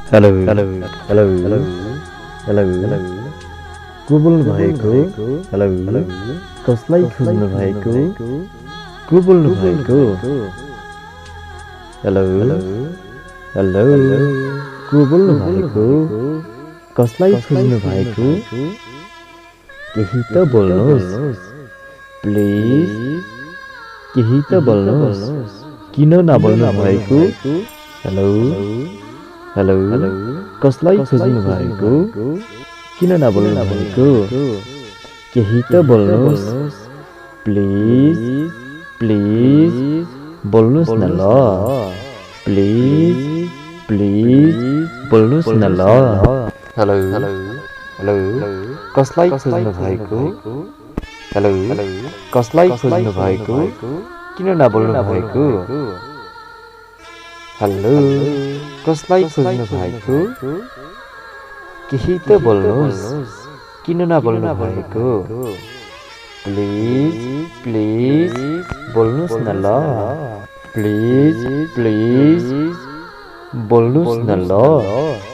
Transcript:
hello hello hello hello hello hello को बोल्नु भएको हेलो हेलो कसलाई खोज्नु भएको को बोल्नु भएको हेलो हेलो हेलो को बोल्नु भएको कसलाई खोज्नु भएको केही त बोल्नुहोस् प्लिज केही त बोल्नुहोस् किन नबोल्नु भएको हेलो हेलो कसलाई खोज्नु भएको किन नबोल्नु भएको केही त बोल्नुहोस् प्लिज प्लिज बोल्नुहोस् न ल प्लिज प्लिज बोल्नुहोस् न ल हेलो हेलो हेलो कसलाई खोज्नु भएको हेलो कसलाई खोज्नु भएको किन नबोल्नु भएको हेलो कसलाई खोज्नु भएको केही त बोल्नुहोस् किन नबोल्नु भएको प्लिज प्लिज बोल्नुहोस् न ल प्लिज प्लिज बोल्नुहोस् न ल